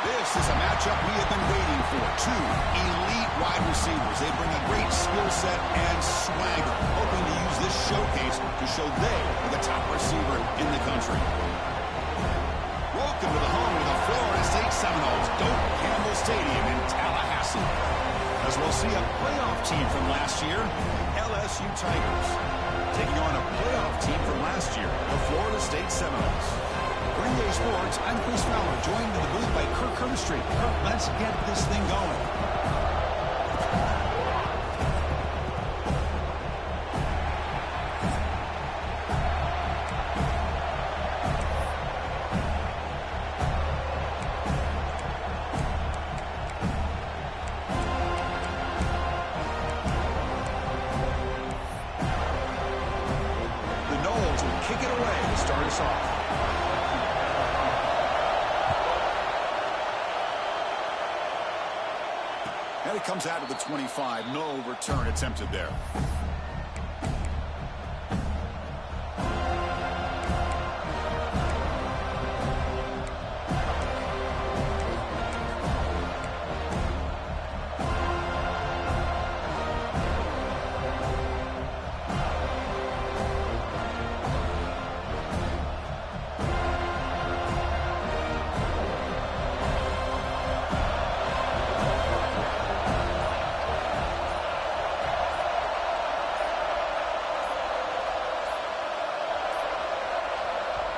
This is a matchup we have been waiting for. Two elite wide receivers. They bring a great skill set and swagger, hoping to use this showcase to show they are the top receiver in the country. Welcome to the home of the Florida State Seminoles, Doak Campbell Stadium in Tallahassee. As we'll see a playoff team from last year, LSU Tigers, taking on a playoff team from last year, the Florida State Seminoles. For NBA Sports, I'm Chris Fowler, joined in the booth by Kirk Herbstreit. Kirk, let's get this thing going. The Noles will kick it away to start us off. And it comes out of the 25. No return attempted there.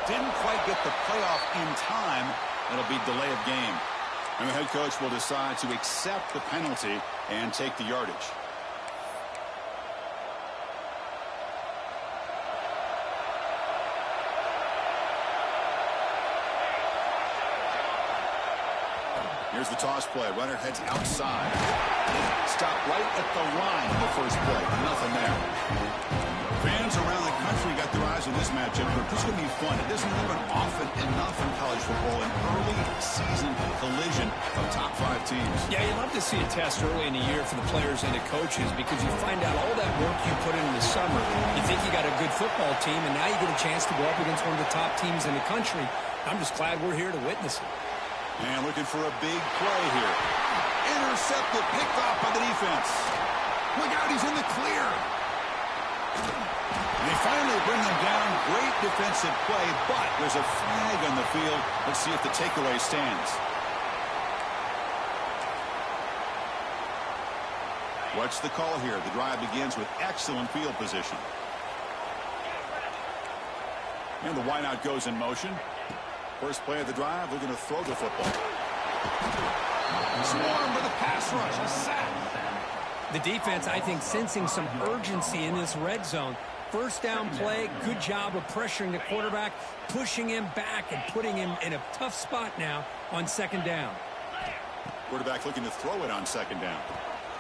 Didn't quite get the playoff in time. It'll be delay of game. And the head coach will decide to accept the penalty and take the yardage. Here's the toss play. Runner heads outside. Stop right at the line in the first play. Nothing there. Fans around the country got their eyes on this matchup, but this is going to be fun. It doesn't happen often enough in college football, an early season collision of top 5 teams. Yeah, you love to see a test early in the year for the players and the coaches because you find out all that work you put in the summer. You think you got a good football team, and now you get a chance to go up against one of the top teams in the country. I'm just glad we're here to witness it. And looking for a big play here. Intercepted, picked off by the defense. Look out, he's in the clear. They finally bring him down. Great defensive play, but there's a flag on the field. Let's see if the takeaway stands. What's the call here? The drive begins with excellent field position. And the wideout goes in motion. First play of the drive, they're going to throw the football. Swarm with a pass rush, a sack. The defense, I think, sensing some urgency in this red zone. First down play, good job of pressuring the quarterback, pushing him back and putting him in a tough spot now on second down. Quarterback looking to throw it on second down.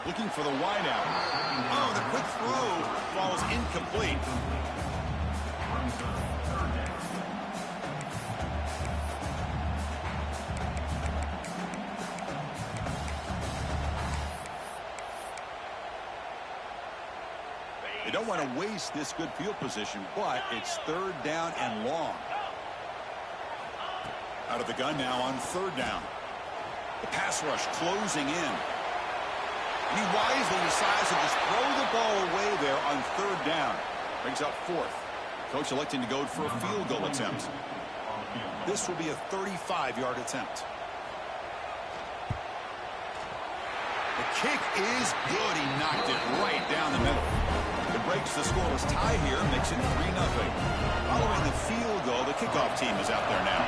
Looking for the wideout. Oh, the quick throw falls incomplete. They don't want to waste this good field position, but it's third down and long. Out of the gun now on third down. The pass rush closing in. And he wisely decides to just throw the ball away there on third down. Brings up fourth. Coach electing to go for a field goal attempt. This will be a 35-yard attempt. The kick is good. He knocked it right down the middle. It breaks the scoreless tie here, makes it 3-0. Following the field goal, the kickoff team is out there now.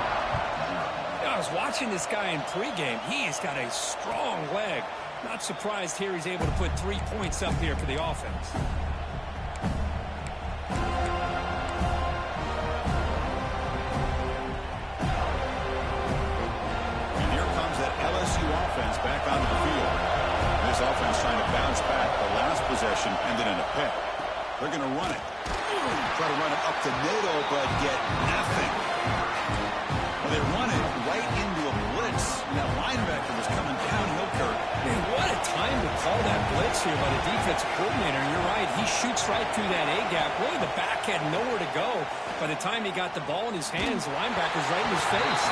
I was watching this guy in pregame. He's got a strong leg. Not surprised here he's able to put 3 points up here for the offense. And here comes that LSU offense back onto the field. This offense trying to bounce back. The last possession ended in a pick. They're going to run it. Try to run it up the middle, but get nothing. Well, they run it right into a blitz. blitz. And that linebacker was coming downhill, Kurt. Man, what a time to call that blitz here by the defensive coordinator. And you're right, he shoots right through that A-gap. Really, the back had nowhere to go. By the time he got the ball in his hands, the linebacker's right in his face.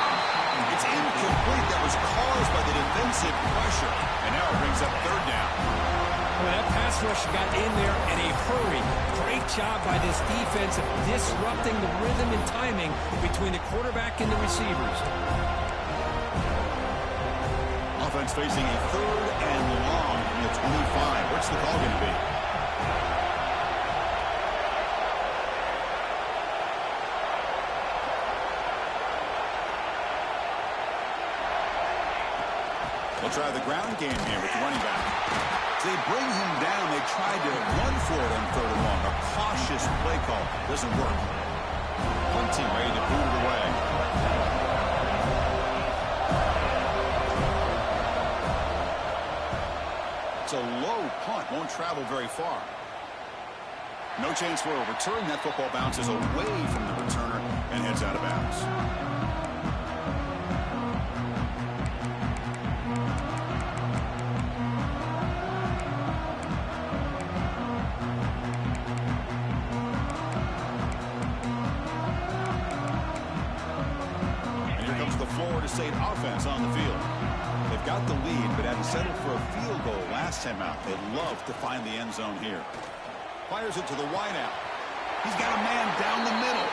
It's incomplete. That was caused by the defensive pressure. And now it brings up third down. Well, that pass rush got in there in a hurry. Great job by this defense of disrupting the rhythm and timing between the quarterback and the receivers. Offense facing a third and long from the 25. What's the call going to be? They'll try the ground game here with the running back. They bring him down. They tried to run for it on third and long. A cautious play call. Doesn't work. Punting ready to boot it away. It's a low punt. Won't travel very far. No chance for a return. That football bounces away from the returner and heads out of bounds. State offense on the field. They've got the lead, but hadn't settled for a field goal last time out. They'd love to find the end zone here. Fires it to the wideout. He's got a man down the middle.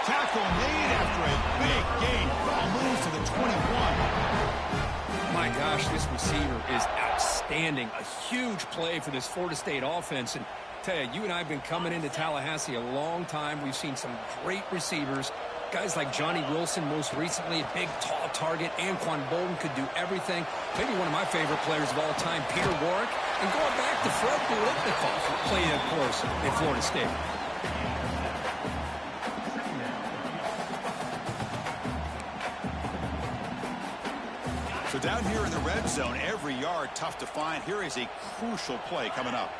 Tackle made after a big gain. Ball moves to the 21. My gosh, this receiver is outstanding. A huge play for this Florida State offense. And I tell you, you and I have been coming into Tallahassee a long time. We've seen some great receivers. Guys like Johnny Wilson, most recently, a big, tall target. Anquan Bolden could do everything. Maybe one of my favorite players of all time, Peter Warrick. And going back to Fred Biletnikoff, played, of course, in Florida State. So down here in the red zone, every yard tough to find. Here is a crucial play coming up.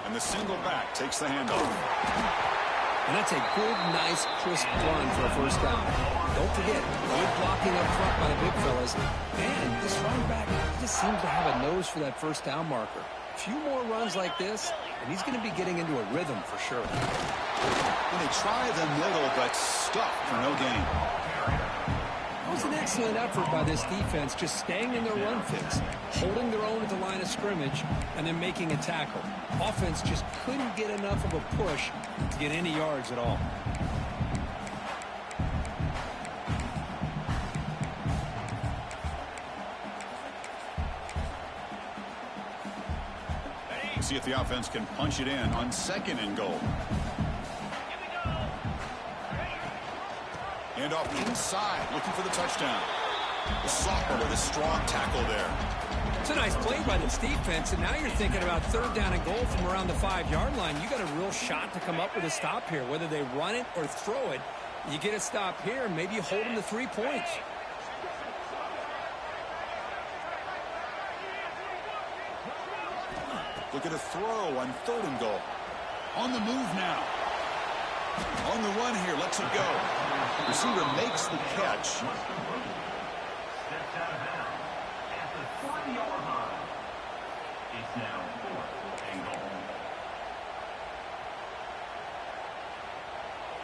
And the single back takes the handoff. And that's a good, nice, crisp run for a first down. Don't forget, good blocking up front by the big fellas. And this running back just seems to have a nose for that first down marker. A few more runs like this, and he's going to be getting into a rhythm for sure. And they try the middle, but stuck for no gain. It was an excellent effort by this defense, just staying in their run fits, holding their own at the line of scrimmage, and then making a tackle. Offense just couldn't get enough of a push to get any yards at all. See if the offense can punch it in on second and goal. And off inside, looking for the touchdown. The sophomore with a strong tackle there. It's a nice play by this defense, and now you're thinking about third down and goal from around the 5-yard line. You got a real shot to come up with a stop here. Whether they run it or throw it, you get a stop here, and maybe you hold them to 3 points. Look at a throw on third and goal. On the move now. On the run here, lets it go. Receiver makes the catch.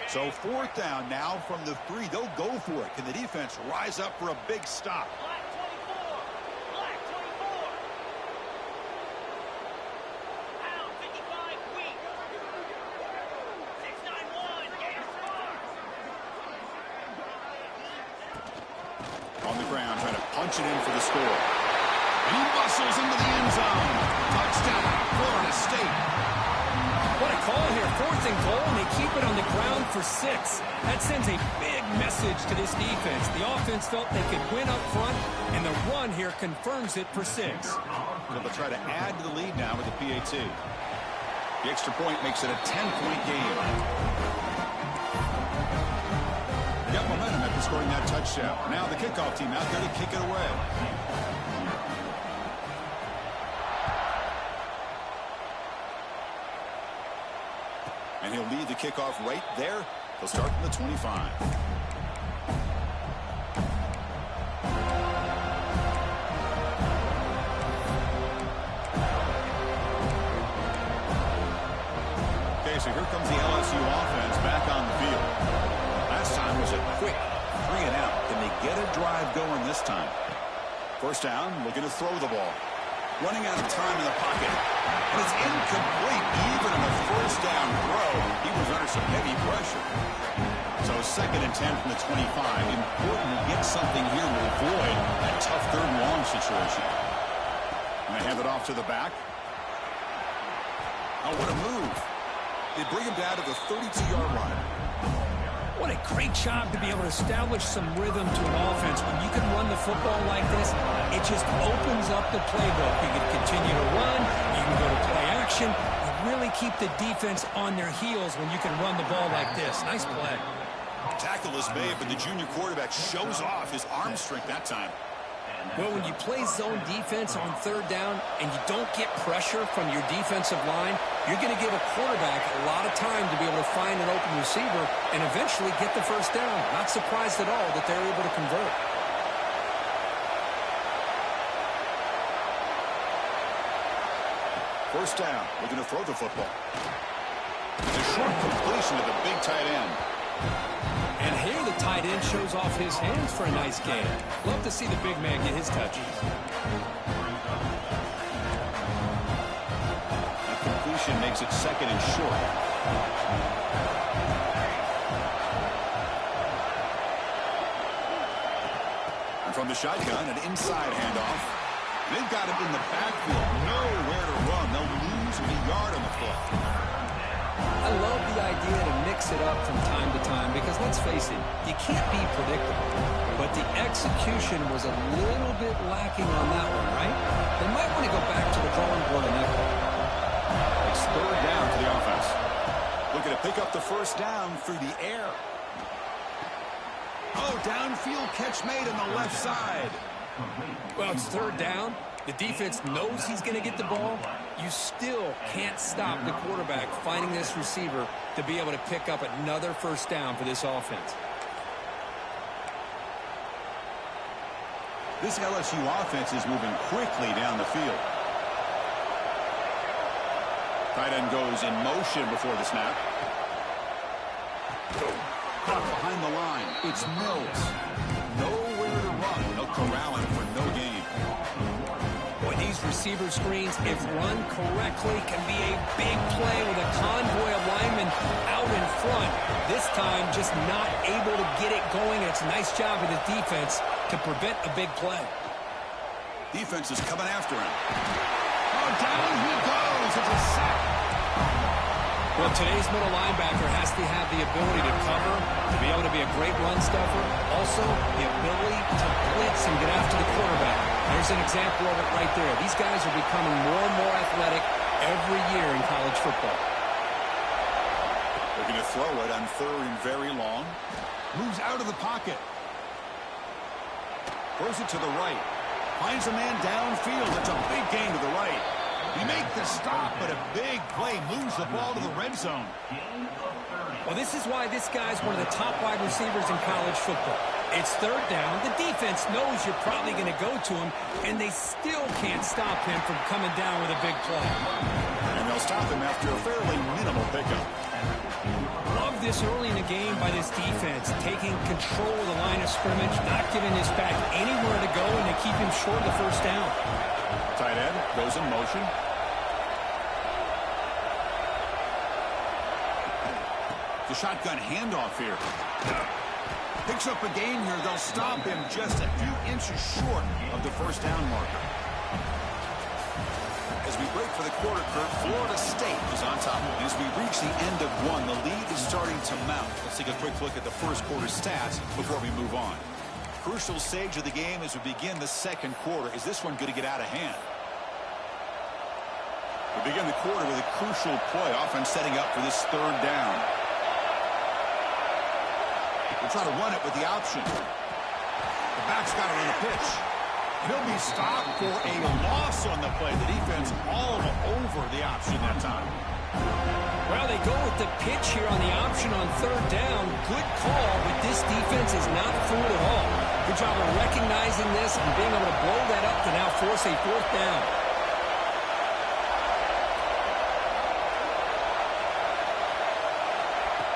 So fourth down now from the 3. They'll go for it. Can the defense rise up for a big stop? On the ground, trying to punch it in for the score. And he muscles into the end zone. Touchdown, Florida State. What a call here. 4th and goal, and they keep it on the ground for 6. That sends a big message to this defense. The offense felt they could win up front, and the run here confirms it for 6. They'll try to add to the lead now with the PAT. The extra point makes it a 10-point game. Got momentum after scoring that touchdown. Now the kickoff team out there to kick it away. And he'll lead the kickoff right there. He'll start from the 25. Okay, so here comes the LSU offense back on the field. Last time was a quick 3 and out. Can they get a drive going this time? First down, looking to throw the ball. Running out of time in the pocket. And it's incomplete even on the first down throw. He was under some heavy pressure. So 2nd and 10 from the 25. Important to get something here to avoid that tough 3rd and long situation. And they hand it off to the back. Oh, what a move. They bring him down to the 32-yard line. What a great job to be able to establish some rhythm to an offense. When you can run the football like this, it just opens up the playbook. You can continue to run. You can go to play action. You really keep the defense on their heels when you can run the ball like this. Nice play. Tackle is made, but the junior quarterback shows off his arm strength that time. Well, when you play zone defense on 3rd down and you don't get pressure from your defensive line, you're going to give a quarterback a lot of time to be able to find an open receiver and eventually get the first down. Not surprised at all that they're able to convert. First down, looking to throw the football. The short completion of the big tight end. And here the tight end shows off his hands for a nice game. Love to see the big man get his touches. That completion makes it 2nd and short. And from the shotgun, an inside handoff. They've got him in the backfield. Nowhere to run. They'll lose a yard on the foot. I love the idea to mix it up from time to time because, let's face it, you can't be predictable. But the execution was a little bit lacking on that one, right? They might want to go back to the drawing board on that one. It's 3rd down for the offense. Looking to pick up the first down through the air. Oh, downfield catch made on the left side. Well, it's 3rd down. The defense knows he's going to get the ball. You still can't stop the quarterback finding this receiver to be able to pick up another first down for this offense. This LSU offense is moving quickly down the field. Tight end goes in motion before the snap. Caught behind the line. It's Mills. Nowhere to run. No corralling for no gain. Boy, these receiver screens, if run correctly, can be a big play with a convoy of linemen out in front. This time, just not able to get it going. It's a nice job of the defense to prevent a big play. Defense is coming after him. Oh, down he goes. It's a sack. Well, today's middle linebacker has to have the ability to cover, to be able to be a great run stuffer. Also, the ability to blitz and get after the quarterback. There's an example of it right there. These guys are becoming more and more athletic every year in college football. Looking to throw it on 3rd and very long. Moves out of the pocket. Throws it to the right. Finds a man downfield. It's a big gain to the right. You make the stop, but a big play moves the ball to the red zone. Well, this is why this guy's one of the top wide receivers in college football. It's 3rd down. The defense knows you're probably going to go to him, and they still can't stop him from coming down with a big play. And they'll stop him after a fairly minimal pickup. Love this early in the game by this defense, taking control of the line of scrimmage, not giving this back anywhere to go, and they keep him short of the first down. Tight end goes in motion. The shotgun handoff here. Picks up a gain here. They'll stop him just a few inches short of the first down marker. As we break for the quarter, Kurt, Florida State is on top. As we reach the end of one, the lead is starting to mount. Let's take a quick look at the first quarter stats before we move on. Crucial stage of the game as we begin the second quarter. Is this one going to get out of hand? We begin the quarter with a crucial play, often setting up for this 3rd down. We'll try to run it with the option. The back's got it on the pitch. He'll be stopped for a loss on the play. The defense all over the option that time. Well, they go with the pitch here on the option on 3rd down. Good call, but this defense is not fooled at all. Good job of recognizing this and being able to blow that up to now force a 4th down.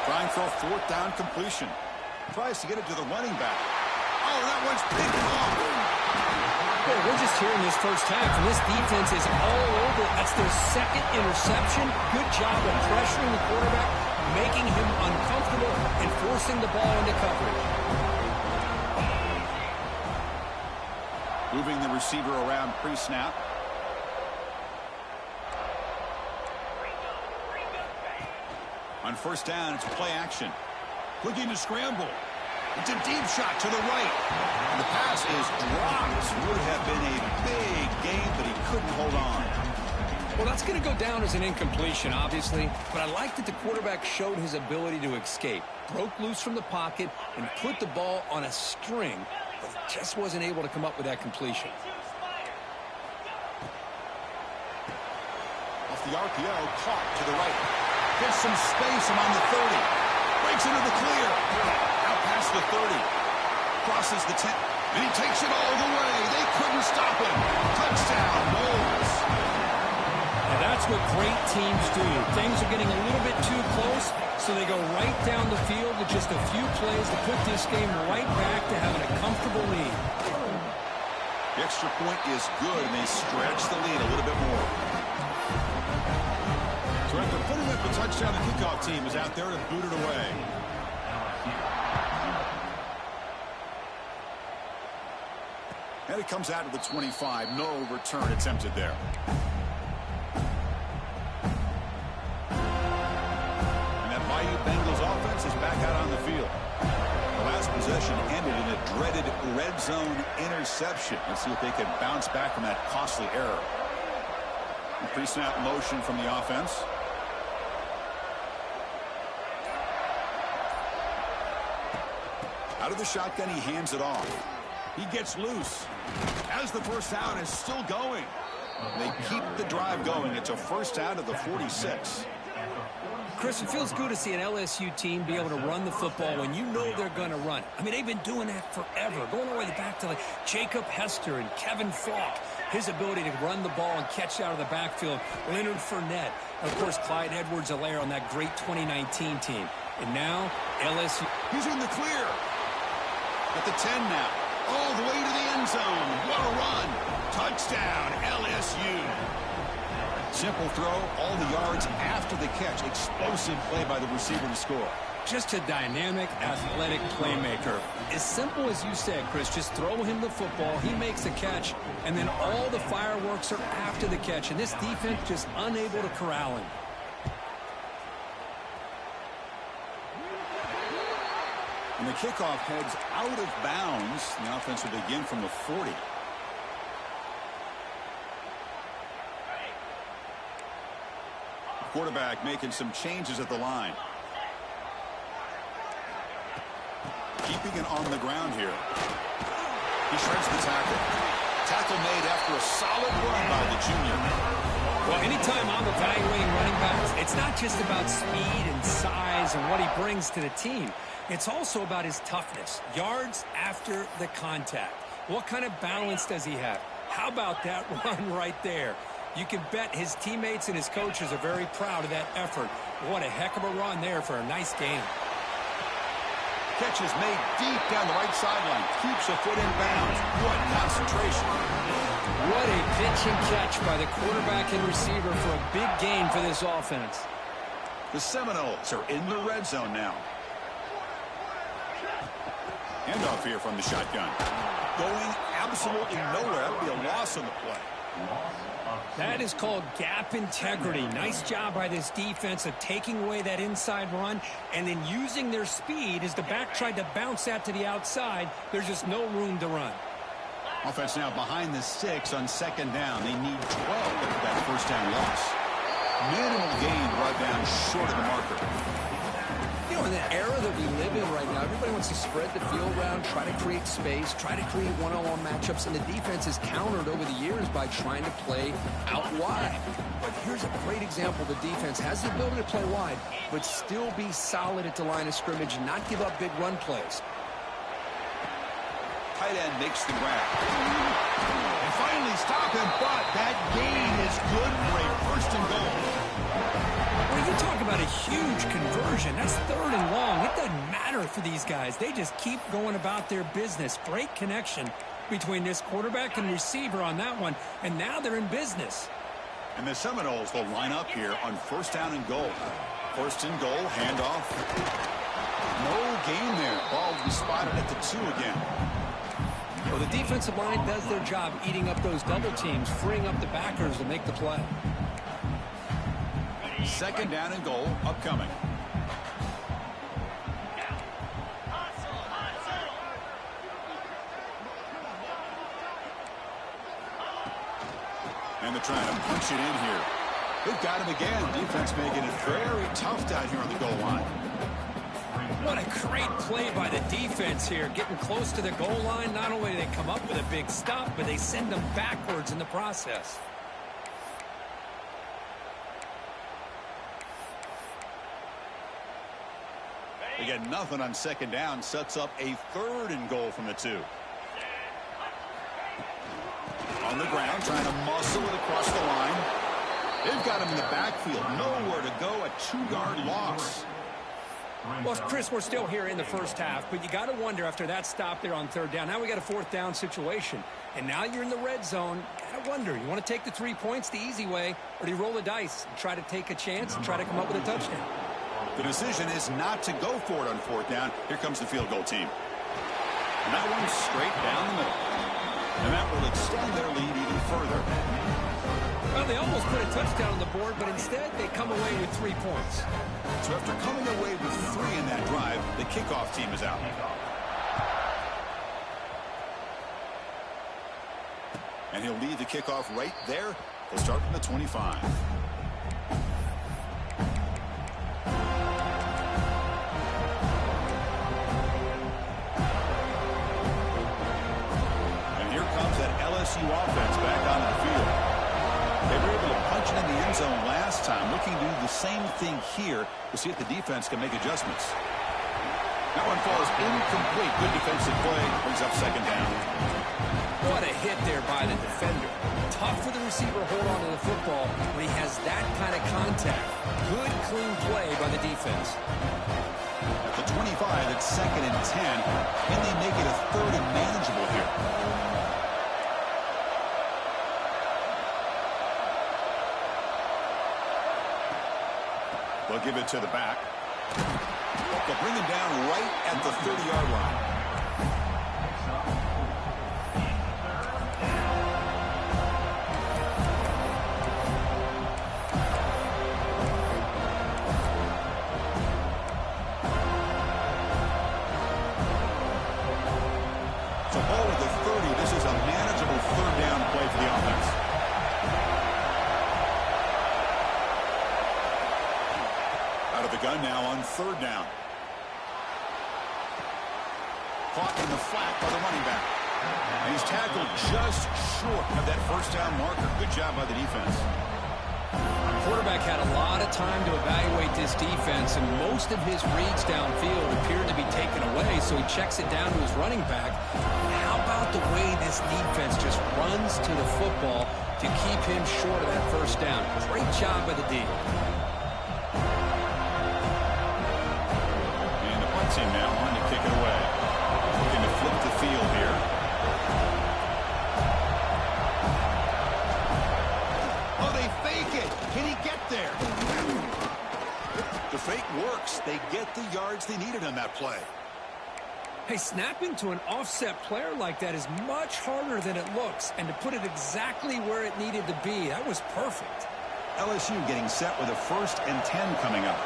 Trying for a fourth down completion. Tries to get it to the running back. Oh, that one's picked off. Well, we're just hearing this first half, and this defense is all over. That's their second interception. Good job of pressuring the quarterback, making him uncomfortable, and forcing the ball into coverage. Moving the receiver around pre-snap. On first down, it's play action. Looking to scramble. It's a deep shot to the right. And the pass is dropped. Would have been a big gain, but he couldn't hold on. Well, that's going to go down as an incompletion, obviously. But I like that the quarterback showed his ability to escape. Broke loose from the pocket and put the ball on a string. But he just wasn't able to come up with that completion. Off the RPO, caught to the right. Gets some space among the 30. Breaks into the clear. Out past the 30. Crosses the 10. And he takes it all the way. They couldn't stop him. Touchdown, Bulls. And that's what great teams do. Things are getting a little bit too close, so they go right down the field with just a few plays to put this game right back to having a comfortable lead. The extra point is good, and they stretch the lead a little bit more. So after putting up a touchdown, the kickoff team is out there to boot it away. And it comes out to the 25. No return attempted there. And that Bayou Bengals offense is back out on the field. The last possession ended in a dreaded red zone interception. Let's see if they can bounce back from that costly error. Pre-snap motion from the offense. Out of the shotgun, he hands it off. He gets loose. As the first down is still going. They keep the drive going. It's a first down to the 46. Chris, it feels good to see an LSU team be able to run the football when you know they're going to run it. I mean, they've been doing that forever, going all the way back to like Jacob Hester and Kevin Falk. His ability to run the ball and catch out of the backfield. Leonard Fournette. And, of course, Clyde Edwards-Helaire on that great 2019 team. And now, LSU. He's in the clear. At the 10 now. All the way to the end zone. What a run. Touchdown, LSU. Simple throw, all the yards after the catch. Explosive play by the receiver to score. Just a dynamic, athletic playmaker. As simple as you said, Chris, just throw him the football, he makes a catch, and then all the fireworks are after the catch. And this defense just unable to corral him. And the kickoff heads out of bounds. The offense will begin from the 40. Quarterback making some changes at the line. Keeping it on the ground here. He shreds the tackle. Tackle made after a solid run by the junior. Well, anytime I'm evaluating running backs, it's not just about speed and size and what he brings to the team. It's also about his toughness. Yards after the contact. What kind of balance does he have? How about that run right there? You can bet his teammates and his coaches are very proud of that effort. What a heck of a run there for a nice game. Catch is made deep down the right sideline. Keeps a foot in bounds. What concentration. What a pitch and catch by the quarterback and receiver for a big gain for this offense. The Seminoles are in the red zone now. Handoff here from the shotgun. Going absolutely nowhere. That would be a loss on the play. That is called gap integrity. Nice job by this defense of taking away that inside run and then using their speed as the back tried to bounce that to the outside. There's just no room to run. Offense now behind the 6 on second down. They need 12 after that first down loss. Minimal gain brought down short of the marker. You know, in the era that we live in right now, everybody wants to spread the field around, try to create space, try to create one-on-one matchups, and the defense is countered over the years by trying to play out wide. But here's a great example. The defense has the ability to play wide, but still be solid at the line of scrimmage and not give up big run plays. Tight end makes the grab. And finally stop him, but that gain is good for a first and goal. When you talk about a huge conversion. That's 3rd and long. It doesn't matter for these guys. They just keep going about their business. Great connection between this quarterback and receiver on that one, and now they're in business. And the Seminoles will line up here on 1st down and goal. 1st and goal, handoff. No gain there. Ball will be spotted at the 2 again. Well, the defensive line does their job eating up those double teams, freeing up the backers to make the play. 2nd down and goal, upcoming. And they're trying to punch it in here. They've got him again. Defense making it very tough down here on the goal line. What a great play by the defense here. Getting close to the goal line, not only do they come up with a big stop, but they send them backwards in the process. They get nothing on 2nd down. Sets up a 3rd and goal from the 2. On the ground, trying to muscle it across the line. They've got him in the backfield. Nowhere to go. A 2-yard loss. Well, Chris, we're still here in the first half, but you got to wonder after that stop there on 3rd down. Now we got a 4th down situation, and now you're in the red zone. Got to wonder, you want to take the 3 points the easy way, or do you roll the dice and try to take a chance and try to come up with a touchdown? The decision is not to go for it on 4th down. Here comes the field goal team. And that one's straight down the middle. And that will extend their lead even further. Well, they almost put a touchdown on the board, but instead they come away with 3 points. So after coming away with 3 in that drive, the kickoff team is out. And he'll lead the kickoff right there. He'll start from the 25. And here comes that LSU offense back onto the field. They were able to punch it in the end zone last time, looking to do the same thing here to see if the defense can make adjustments. That one falls incomplete. Good defensive play. Brings up 2nd down. What a hit there by the defender. Tough for the receiver to hold on to the football when he has that kind of contact. Good, clean play by the defense. At the 25, it's 2nd and 10. And they make it a 3rd and manageable here. They'll give it to the back. They'll bring him down right at the 30-yard line. So ball at the 30. This is a manageable 3rd down play for the offense. Out of the gun now on 3rd down. Caught in the flat by the running back. And he's tackled just short of that 1st down marker. Good job by the defense. The quarterback had a lot of time to evaluate this defense, and most of his reads downfield appeared to be taken away, so he checks it down to his running back. How about the way this defense just runs to the football to keep him short of that 1st down? Great job by the D. And the punt team now on to kick it away. Looking to flip the field here. Oh, they fake it. Can he get there? The fake works. They get the yards they needed on that play. Hey, snapping to an offset player like that is much harder than it looks, and to put it exactly where it needed to be, that was perfect. LSU getting set with a 1st and 10 coming up.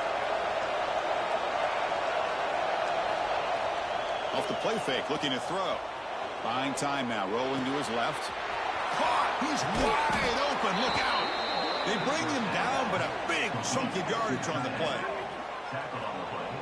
Off the play fake, looking to throw. Buying time now, rolling to his left. Caught! He's wide open, look out! They bring him down, but a big chunk of yardage on the play.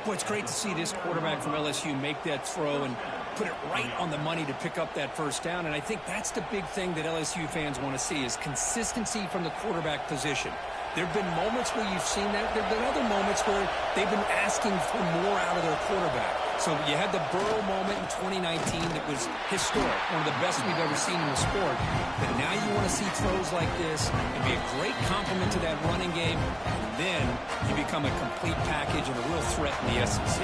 Boy, it's great to see this quarterback from LSU make that throw and put it right on the money to pick up that 1st down. And I think that's the big thing that LSU fans want to see is consistency from the quarterback position. There have been moments where you've seen that. There have been other moments where they've been asking for more out of their quarterback. So you had the Burrow moment in 2019 that was historic, one of the best we've ever seen in the sport. But now you want to see throws like this and be a great complement to that running game. And then you become become a complete package and a real threat in the SEC.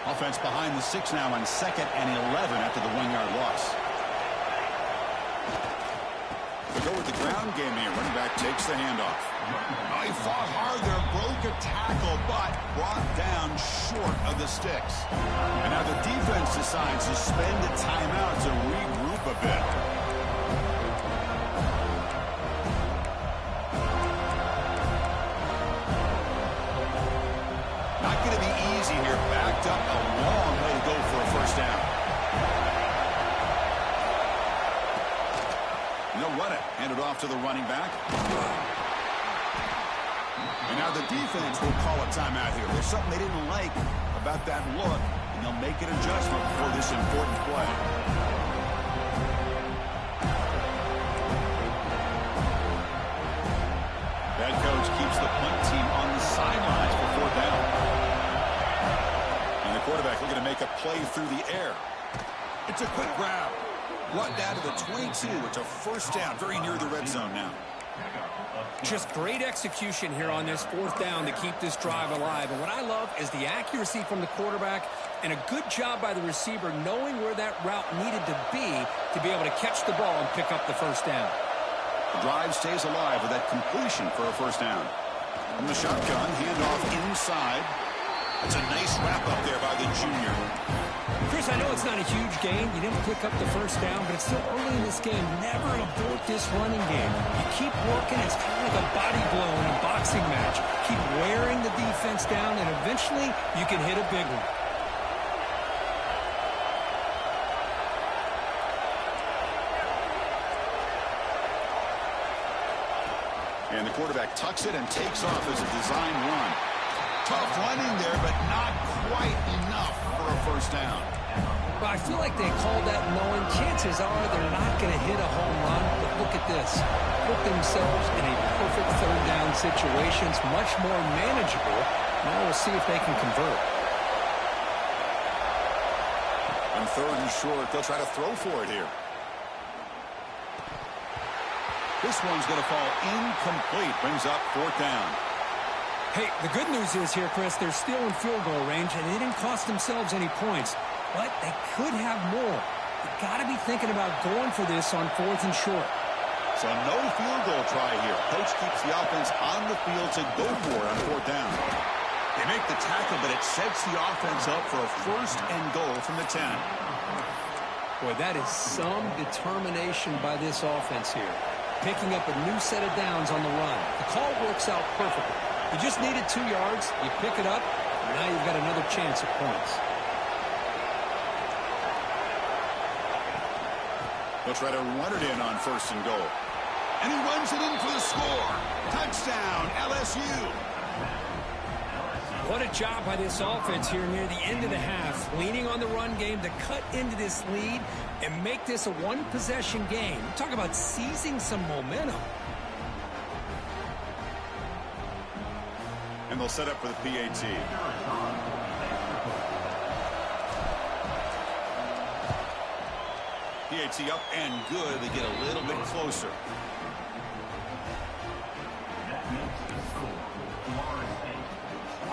Offense behind the 6 now on 2nd and 11 after the 1-yard loss. They go with the ground game here. Running back takes the handoff. Oh, he fought hard there, broke a tackle, but brought down short of the sticks. And now the defense decides to spend a timeout to regroup a bit. Not going to be easy here. Backed up a long way to go for a first down. And they'll run it. Hand it off to the running back. And now the defense will call a timeout here. There's something they didn't like about that look, and they'll make an adjustment for this important play. Head coach keeps the punt team on the sidelines for 4th down. And the quarterback looking to make a play through the air. It's a quick grab. Brought down to the 22. It's a first down, very near the red zone now. Just great execution here on this 4th down to keep this drive alive. And what I love is the accuracy from the quarterback and a good job by the receiver knowing where that route needed to be able to catch the ball and pick up the first down. The drive stays alive with that completion for a first down. From the shotgun, handoff inside. It's a nice wrap-up there by the junior. Chris, I know it's not a huge gain. You didn't pick up the first down, but it's still early in this game. Never abort this running game. You keep working. It's kind of like a body blow in a boxing match. Keep wearing the defense down, and eventually you can hit a big one. And the quarterback tucks it and takes off as a design run. Tough running there, but not quite enough for a first down. Well, I feel like they called that knowing chances are they're not going to hit a home run. But look at this. Put themselves in a perfect 3rd down situation. It's much more manageable. Now we'll see if they can convert. On 3rd and short, they'll try to throw for it here. This one's going to fall incomplete. Brings up 4th down. Hey, the good news is here, Chris, they're still in field goal range, and they didn't cost themselves any points. But they could have more. You've got to be thinking about going for this on 4th and short. So no field goal try here. Coach keeps the offense on the field to go for it on 4th down. They make the tackle, but it sets the offense up for a 1st and goal from the 10. Boy, that is some determination by this offense here. Picking up a new set of downs on the run. The call works out perfectly. You just needed 2 yards. You pick it up, and now you've got another chance at points. They'll try to run it in on 1st and goal. And he runs it in for the score. Touchdown, LSU. What a job by this offense here near the end of the half. Leaning on the run game to cut into this lead and make this a one-possession game. Talk about seizing some momentum. And they'll set up for the PAT. PAT up and good. They get a little bit closer.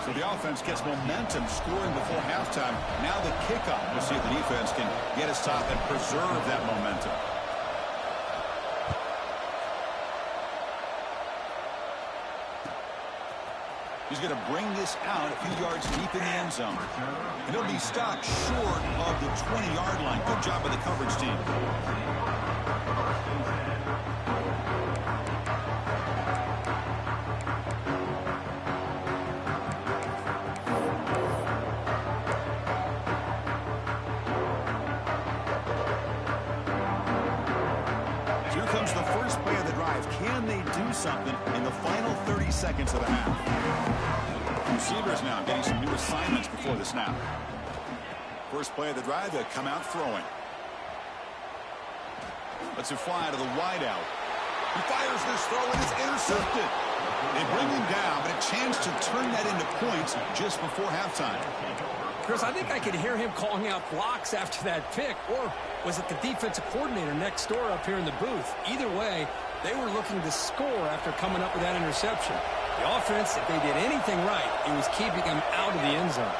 So the offense gets momentum scoring before halftime. Now the kickoff. We'll see if the defense can get a stop and preserve that momentum. He's going to bring this out a few yards deep in the end zone. And he'll be stopped short of the 20-yard line. Good job by the coverage team. Here comes the first play of the drive. Can they do something in the final 30 seconds of the half? Receivers now getting some new assignments before the snap. First play of the drive, they come out throwing. Lets it fly to the wide out. He fires this throw and it's intercepted. They bring him down, but a chance to turn that into points just before halftime. Chris, I think I could hear him calling out blocks after that pick, or was it the defensive coordinator next door up here in the booth? Either way, they were looking to score after coming up with that interception. The offense, if they did anything right, it was keeping them out of the end zone.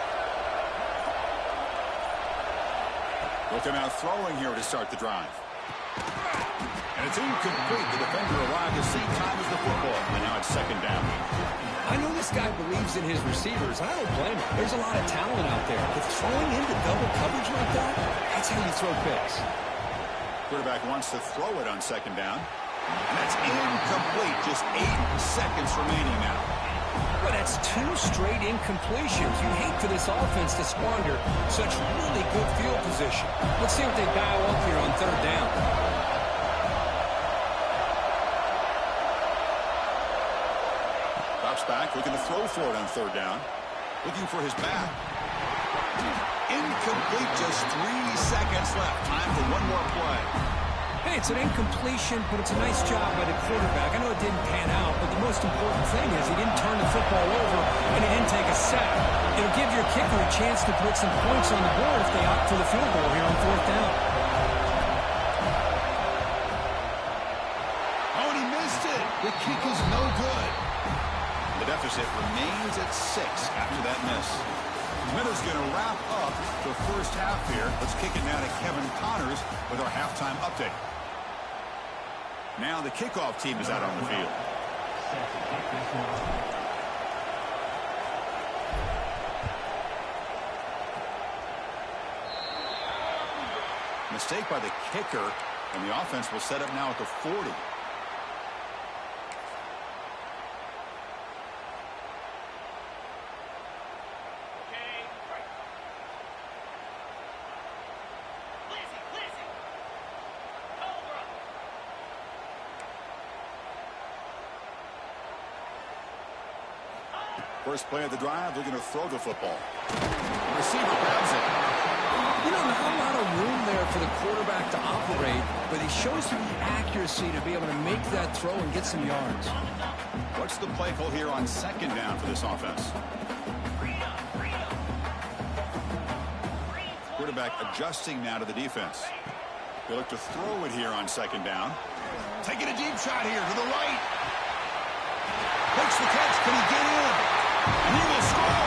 Looking out throwing here to start the drive. And it's incomplete. The defender arrived at the same time as the football. And now it's second down. I know this guy believes in his receivers, and I don't blame him. There's a lot of talent out there. But throwing into double coverage like that, that's how you throw picks. Quarterback wants to throw it on second down. And that's incomplete. Just 8 seconds remaining now. Well, that's 2 straight incompletions. You hate for this offense to squander such really good field position. Let's see what they dial up here on third down. Drops back, looking to throw for it on third down. Looking for his back. Incomplete, just 3 seconds left. Time for one more play. Hey, it's an incompletion, but it's a nice job by the quarterback. I know it didn't pan out, but the most important thing is he didn't turn the football over and he didn't take a sack. It'll give your kicker a chance to put some points on the board if they opt for the field goal here on fourth down. Oh, and he missed it. The kick is no good. The deficit remains at 6 after that miss. Miller's going to wrap up the first half here. Let's kick it now to Kevin Connors with our halftime update. Now the kickoff team is out on the field. Mistake by the kicker, and the offense will set up now at the 40. First play of the drive, they're going to throw the football. The receiver grabs it. You know, not a lot of room there for the quarterback to operate, but he shows the accuracy to be able to make that throw and get some yards. What's the play call here on second down for this offense? Quarterback adjusting now to the defense. They look to throw it here on second down. Taking a deep shot here to the right. Makes the catch. Can he get in? And he will score.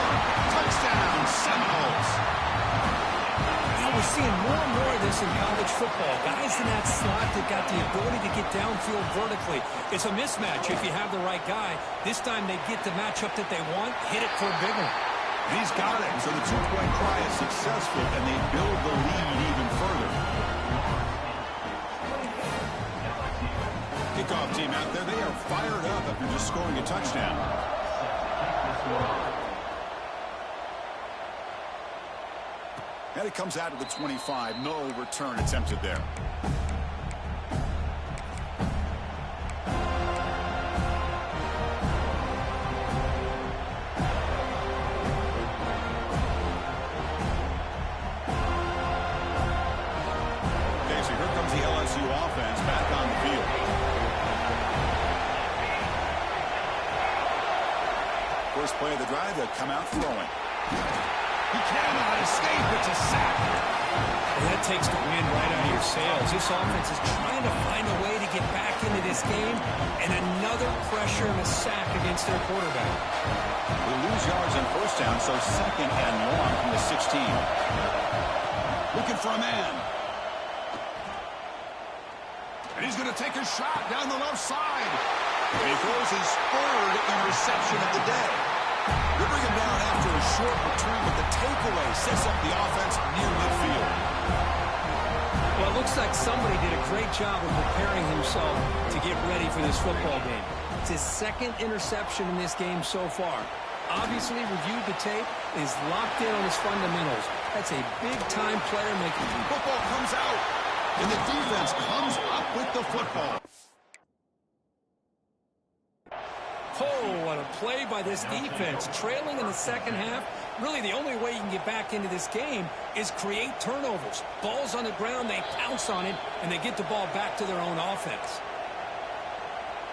Touchdown, Seminoles. Now we're seeing more and more of this in college football. Guys in that slot that got the ability to get downfield vertically. It's a mismatch if you have the right guy. This time they get the matchup that they want, hit it for a big one. And he's got it. So the two-point try is successful, and they build the lead even further. Kickoff team out there, they are fired up after just scoring a touchdown. And it comes out of the 25. No return attempted there. Okay, so here comes the LSU offense back on the field. First play of the drive, they'll come out throwing. He cannot escape. It's a sack. And that takes the wind right out of your sails. This offense is trying to find a way to get back into this game, and another pressure and a sack against their quarterback. They lose yards on first down, so second and long from the 16. Looking for a man. And he's going to take a shot down the left side. And he throws his third interception of the day. They bring him down after a short return, but the takeaway sets up the offense near midfield. Well, it looks like somebody did a great job of preparing himself to get ready for this football game. It's his second interception in this game so far. Obviously reviewed the tape, is locked in on his fundamentals. That's a big-time player making. Football comes out, and the defense comes up with the football. Oh, what a play by this defense. Trailing in the second half, really the only way you can get back into this game is create turnovers. Ball's on the ground, they pounce on it, and they get the ball back to their own offense.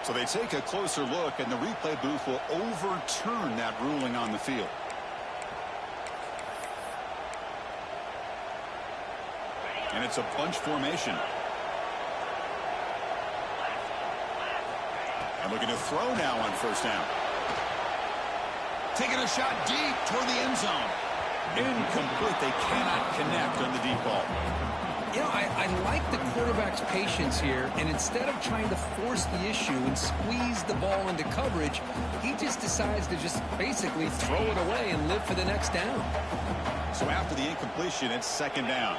So they take a closer look, and the replay booth will overturn that ruling on the field. And it's a bunch formation. And looking to throw now on first down. Taking a shot deep toward the end zone. Incomplete. They cannot connect on the deep ball. You know, I like the quarterback's patience here, and instead of trying to force the issue and squeeze the ball into coverage, he just decides to just basically throw it away and live for the next down. So after the incompletion, it's second down.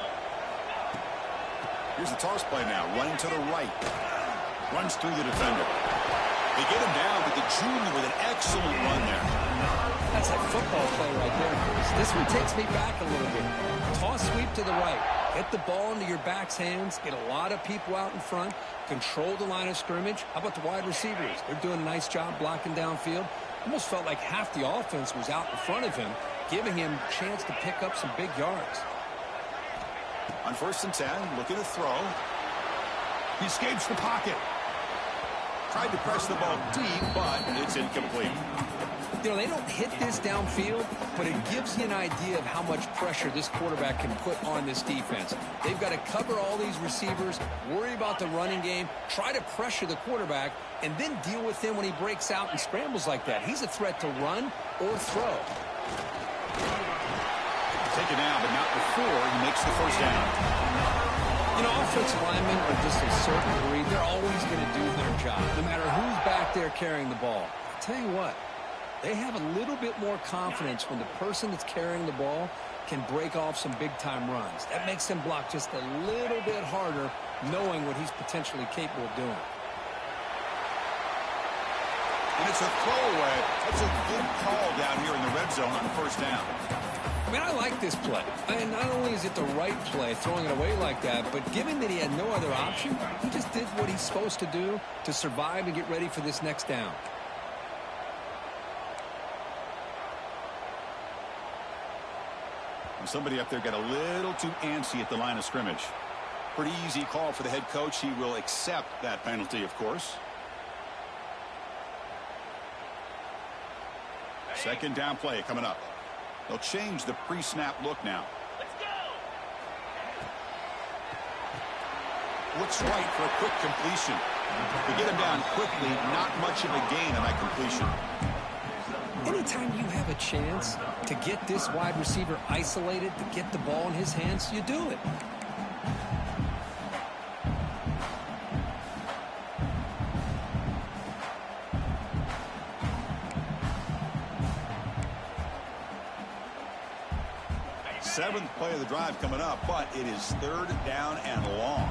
Here's the toss play now, running to the right. Runs through the defender. They get him down with the junior with an excellent run there. That's a football play right there, Chris. This one takes me back a little bit. Toss sweep to the right. Get the ball into your back's hands. Get a lot of people out in front. Control the line of scrimmage. How about the wide receivers? They're doing a nice job blocking downfield. Almost felt like half the offense was out in front of him, giving him a chance to pick up some big yards. On 1st and 10, looking to throw. He escapes the pocket. Tried to press the ball deep, but it's incomplete. You know, they don't hit this downfield, but it gives you an idea of how much pressure this quarterback can put on this defense. They've got to cover all these receivers, worry about the running game, try to pressure the quarterback, and then deal with him when he breaks out and scrambles like that. He's a threat to run or throw. Taken down, but not before he makes the first down. You know, offensive linemen are just a certain breed. They're always going to do their job, no matter who's back there carrying the ball. I'll tell you what, they have a little bit more confidence when the person that's carrying the ball can break off some big-time runs. That makes them block just a little bit harder, knowing what he's potentially capable of doing. And it's a throwaway. That's a good call down here in the red zone on first down. I mean, I like this play. And not only is it the right play, throwing it away like that, but given that he had no other option, he just did what he's supposed to do to survive and get ready for this next down. Somebody up there got a little too antsy at the line of scrimmage. Pretty easy call for the head coach. He will accept that penalty, of course. Second down play coming up. They'll change the pre-snap look now. Let's go. Looks right for a quick completion. To get him down quickly, not much of a gain on that completion. Anytime you have a chance to get this wide receiver isolated, to get the ball in his hands, you do it. Seventh play of the drive coming up, but it is third down and long.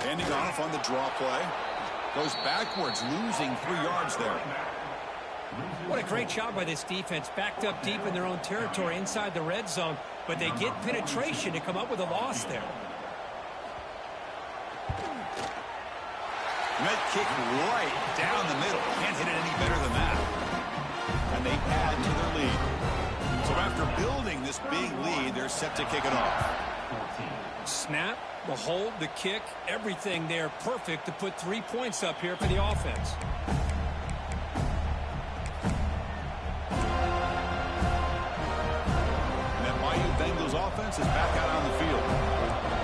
Ending off on the draw play. Goes backwards, losing 3 yards there. What a great job by this defense. Backed up deep in their own territory inside the red zone, but they get penetration to come up with a loss there. Red kick right down the middle. Can't hit it any better than that. And they add to their lead. So after building this big lead, they're set to kick it off. Snap, the hold, the kick, everything there perfect to put 3 points up here for the offense. And that Bayou Bengals offense is back out on the field.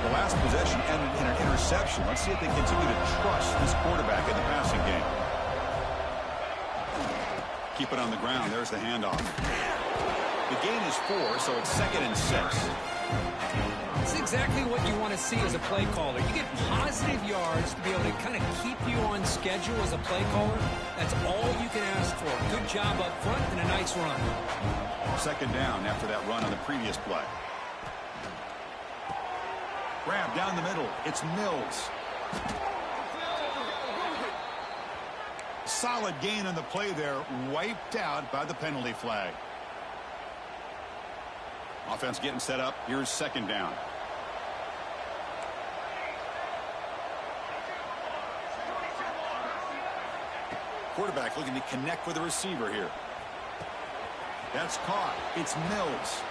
The last possession ended in an interception. Let's see if they continue to trust this quarterback in the passing game. Keep it on the ground. There's the handoff. The gain is 4, so it's 2nd and 6. It's exactly what you want to see as a play caller. You get positive yards to be able to kind of keep you on schedule as a play caller. That's all you can ask for. Good job up front and a nice run. Second down after that run on the previous play. Grab down the middle. It's Mills. Solid gain on the play there. Wiped out by the penalty flag. Offense getting set up. Here's second down. Quarterback looking to connect with the receiver here. That's caught. It's Mills.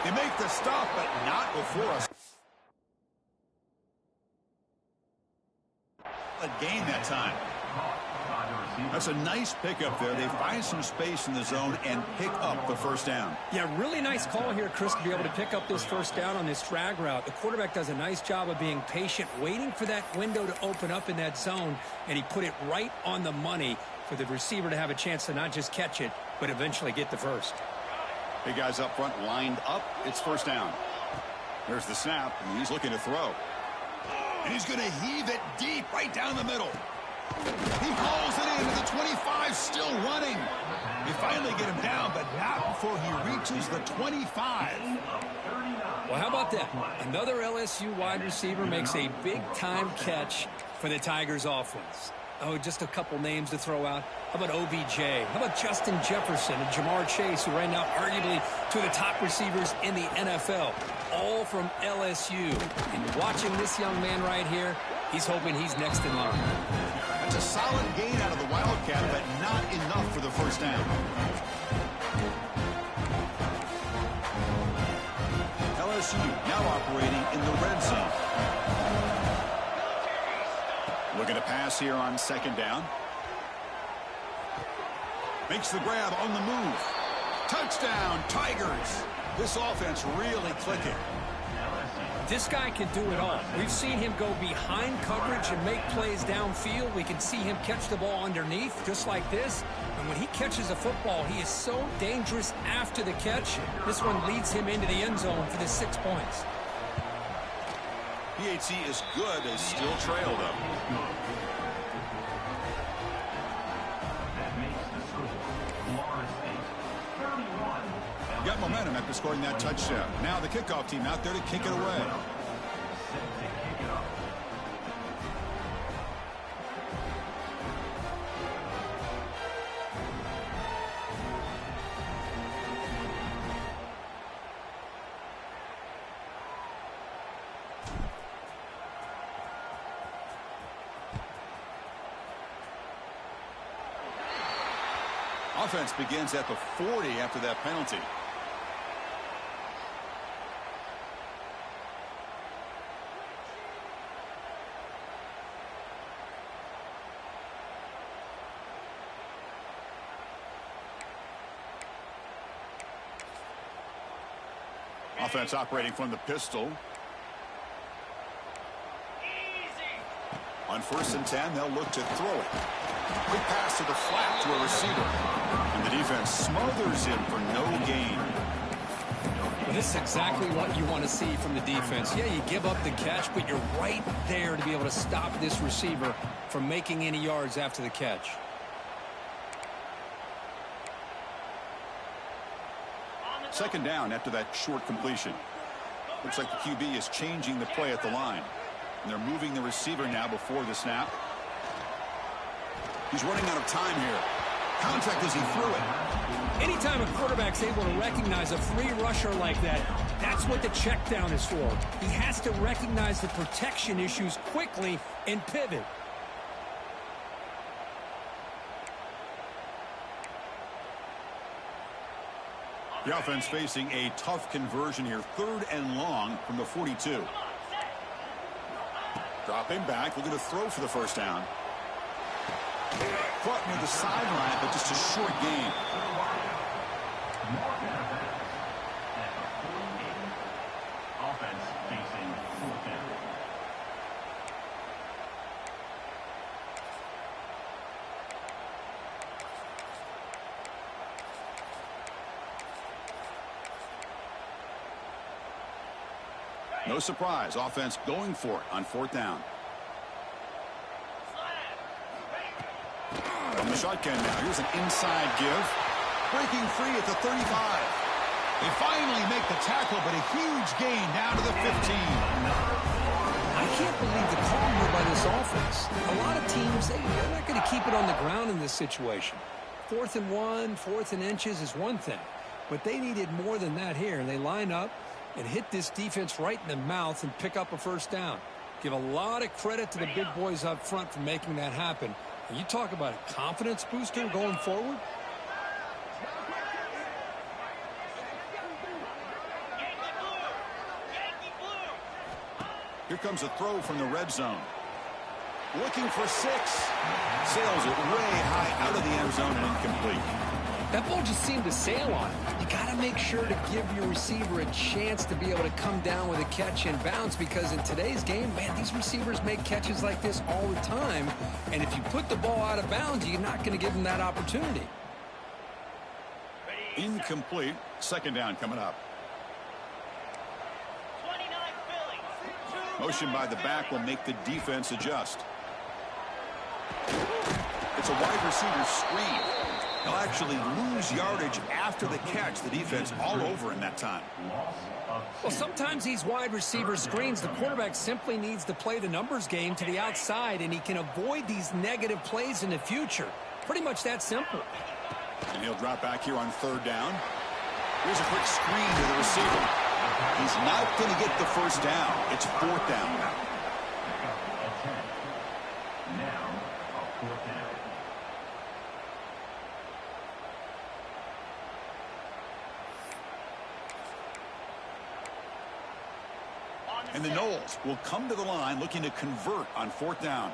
They make the stop, but not before us. A gain that time. That's a nice pickup there. They find some space in the zone and pick up the first down. Yeah, really nice call here, Chris, to be able to pick up this first down on this drag route. The quarterback does a nice job of being patient, waiting for that window to open up in that zone, and he put it right on the money for the receiver to have a chance to not just catch it, but eventually get the first. Big guys up front lined up. It's first down. There's the snap, and he's looking to throw. And he's going to heave it deep right down the middle. He hauls it into the 25, still running. They finally get him down, but not before he reaches the 25. Well, how about that? Another LSU wide receiver makes a big-time catch for the Tigers offense. Oh, just a couple names to throw out. How about OBJ? How about Justin Jefferson and Jamar Chase, who right now arguably two of the top receivers in the NFL, all from LSU. And watching this young man right here, he's hoping he's next in line. That's a solid gain out of the Wildcat, but not enough for the first down. LSU now operating in the red zone. Looking to pass here on second down. Makes the grab on the move. Touchdown, Tigers. This offense really clicking. This guy can do it all. We've seen him go behind coverage and make plays downfield. We can see him catch the ball underneath, just like this. And when he catches a football, he is so dangerous after the catch. This one leads him into the end zone for the 6 points. PAT is good, they still trail though. Got momentum after scoring that touchdown. Now the kickoff team out there to kick it away. Offense begins at the 40 after that penalty. Offense operating from the pistol. On 1st and 10, they'll look to throw it. Quick pass to the flat to a receiver. And the defense smothers him for no gain. Well, this is exactly what you want to see from the defense. Yeah, you give up the catch, but you're right there to be able to stop this receiver from making any yards after the catch. Second down after that short completion. Looks like the QB is changing the play at the line. And they're moving the receiver now before the snap. He's running out of time here. Contact as he threw it. Anytime a quarterback's able to recognize a free rusher like that, that's what the check down is for. He has to recognize the protection issues quickly and pivot. The offense facing a tough conversion here. 3rd and long from the 42. Dropping back, looking to throw for the first down. Caught near the sideline, but just a short gain. Offense facing 4th down. No surprise, offense going for it on 4th down. From the shotgun now, here's an inside give. Breaking free at the 35. They finally make the tackle, but a huge gain down to the 15. I can't believe the call here by this offense. A lot of teams, they're not going to keep it on the ground in this situation. 4th and 1, 4th and inches is one thing. But they needed more than that here. They line up and hit this defense right in the mouth and pick up a first down. Give a lot of credit to the big boys up front for making that happen. And you talk about a confidence booster going forward. Here comes a throw from the red zone. Looking for 6. Sails it way high out of the end zone and incomplete. That ball just seemed to sail on it. You got to make sure to give your receiver a chance to be able to come down with a catch and bounce, because in today's game, man, these receivers make catches like this all the time. And if you put the ball out of bounds, you're not going to give them that opportunity. Incomplete. Second down coming up. Motion by the back will make the defense adjust. It's a wide receiver screen. They'll actually lose yardage after the catch. The defense all over in that time. Well, sometimes these wide receiver screens, the quarterback simply needs to play the numbers game to the outside, and he can avoid these negative plays in the future. Pretty much that simple. And he'll drop back here on third down. Here's a quick screen to the receiver. He's not going to get the first down. It's fourth down. Now, a fourth down. And the Knowles will come to the line looking to convert on fourth down.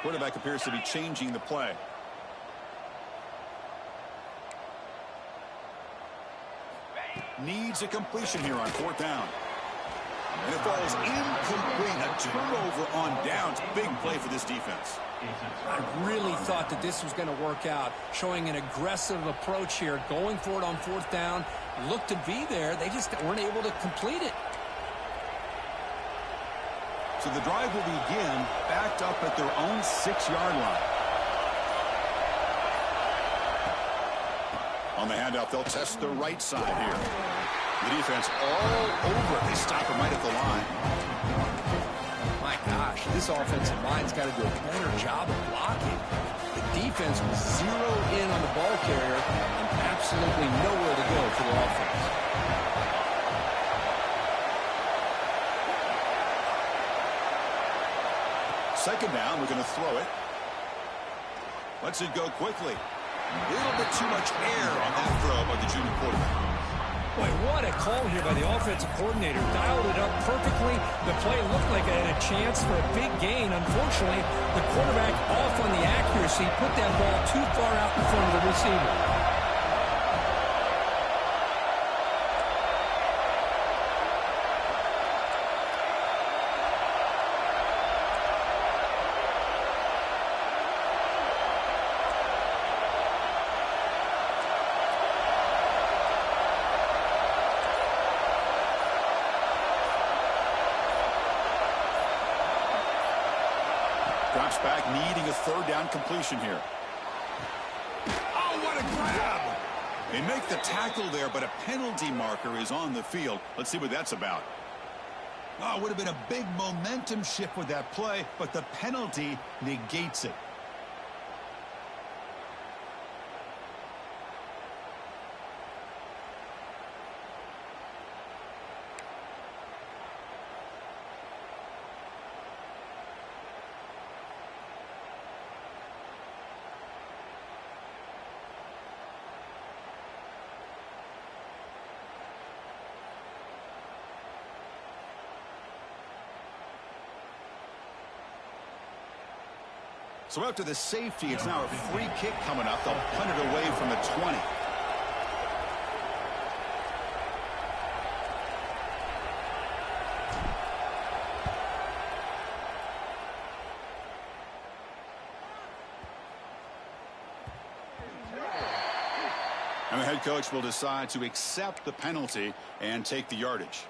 Quarterback appears to be changing the play. Needs a completion here on fourth down. And it falls incomplete. A turnover on downs. Big play for this defense. I really thought that this was going to work out, showing an aggressive approach here, going for it on fourth down. Looked to be there. They just weren't able to complete it. So the drive will begin backed up at their own 6-yard line. On the handoff, they'll test the right side here. The defense all over it. They stop him right at the line. My gosh, this offensive line's got to do a better job of blocking. The defense was zeroed in on the ball carrier and absolutely nowhere to go for the offense. Second down, we're going to throw it. Lets it go quickly. A little bit too much air on that throw by the junior quarterback. Boy, what a call here by the offensive coordinator. Dialed it up perfectly. The play looked like it had a chance for a big gain. Unfortunately, the quarterback off on the accuracy, put that ball too far out in front of the receiver. Drops back, needing a third down completion here. Oh, what a grab! They make the tackle there, but a penalty marker is on the field. Let's see what that's about. Oh, it would have been a big momentum shift with that play, but the penalty negates it. So after the safety, it's now a free kick coming up. They'll punt it away from the 20. And the head coach will decide to accept the penalty and take the yardage.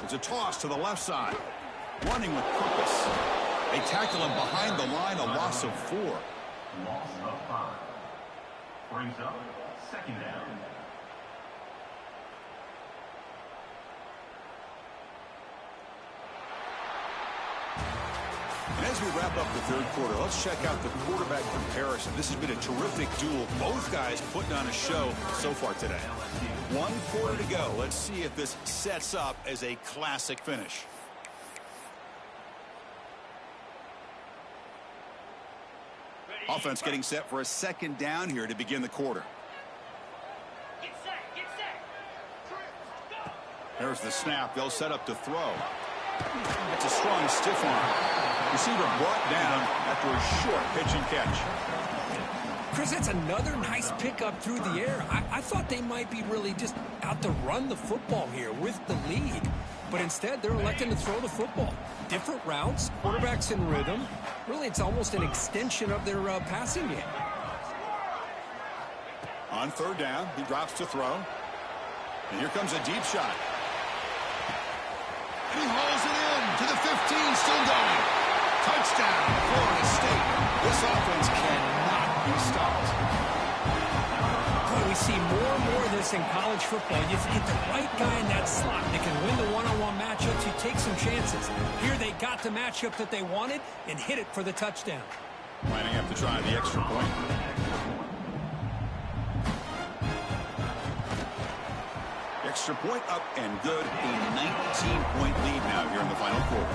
It's a toss to the left side. Running with purpose. They tackle him behind the line, a loss of 4. Loss of 5. Brings up second down. And as we wrap up the third quarter, let's check out the quarterback comparison. This has been a terrific duel. Both guys putting on a show so far today. 1 quarter to go. Let's see if this sets up as a classic finish. Offense getting set for a second down here to begin the quarter. Get set. There's the snap. They'll set up to throw. It's a strong stiff arm. Receiver brought down after a short pitch and catch. Chris, that's another nice pickup through the air. I thought they might be really just out to run the football here with the lead. But instead, they're electing to throw the football. Different routes, quarterbacks in rhythm. Really, it's almost an extension of their passing game. On third down, he drops to throw. And here comes a deep shot. And he hauls it in to the 15, still going. Touchdown, Florida State. This offense cannot be stopped. Boy, we see more and more of this in college football. You get the right guy in that slot that can win the one-on-one matchups. You take some chances. Here they got the matchup that they wanted and hit it for the touchdown. Lining up to try the extra point. Extra point up and good. A 19-point lead now here in the final quarter.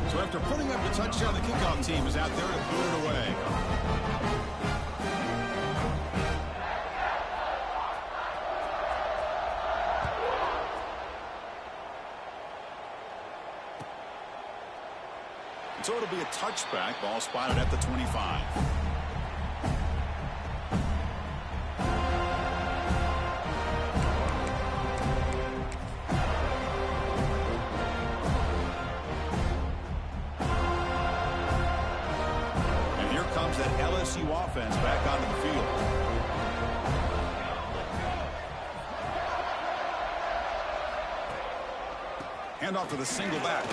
So after putting up the touchdown, the kickoff team is out there to put it away. So it'll be a touchback. Ball spotted at the 25. And here comes that LSU offense back onto the field. Handoff to the single back.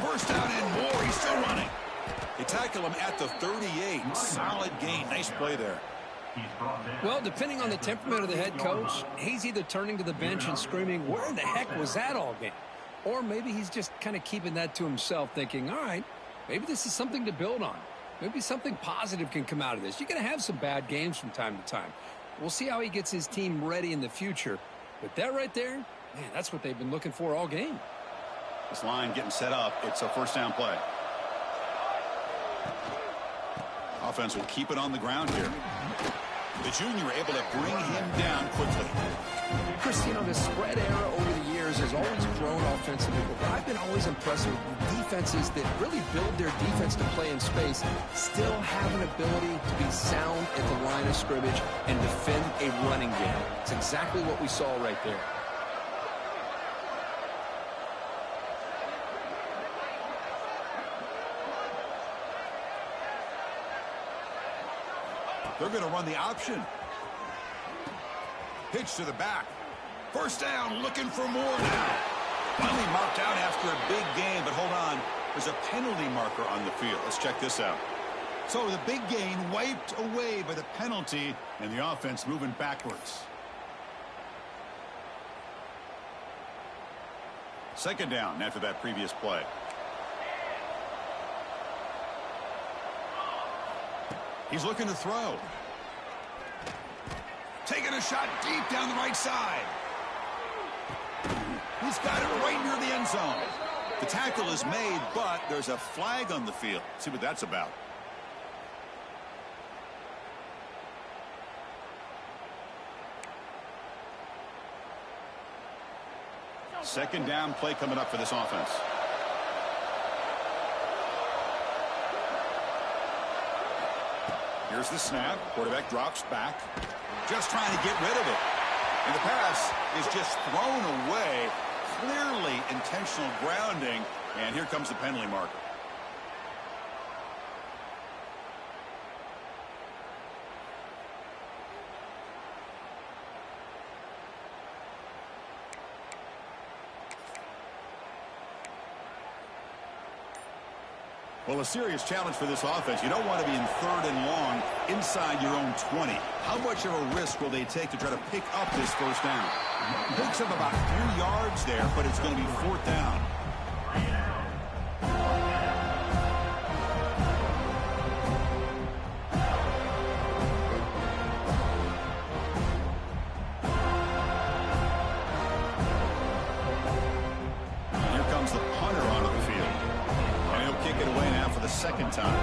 First down and more. He's still running. They tackle him at the 38. Solid gain. Nice play there. Well, depending on the temperament of the head coach, he's either turning to the bench and screaming, where the heck was that all game? Or maybe he's just kind of keeping that to himself, thinking, all right, maybe this is something to build on. Maybe something positive can come out of this. You're going to have some bad games from time to time. We'll see how he gets his team ready in the future. But that right there, man, that's what they've been looking for all game. This line getting set up. It's a first down play. Offense will keep it on the ground here. The junior able to bring him down quickly. Chris, you know, the spread era over the years has always grown offensively, but I've been always impressed with the defenses that really build their defense to play in space, still have an ability to be sound at the line of scrimmage and defend a running game. It's exactly what we saw right there. They're going to run the option. Pitch to the back. First down, looking for more now. Finally marked out after a big gain, but hold on. There's a penalty marker on the field. Let's check this out. So the big gain wiped away by the penalty, and the offense moving backwards. Second down after that previous play. He's looking to throw. Taking a shot deep down the right side. He's got it right near the end zone. The tackle is made, but there's a flag on the field. See what that's about. Second down play coming up for this offense. Here's the snap. Quarterback drops back. Just trying to get rid of it. And the pass is just thrown away. Clearly intentional grounding. And here comes the penalty marker. Well, a serious challenge for this offense. You don't want to be in 3rd and long inside your own 20. How much of a risk will they take to try to pick up this first down? Picks up about 3 yards there, but it's going to be 4th down. Here comes the punter onto the field. And he'll kick it away now for the 2nd time.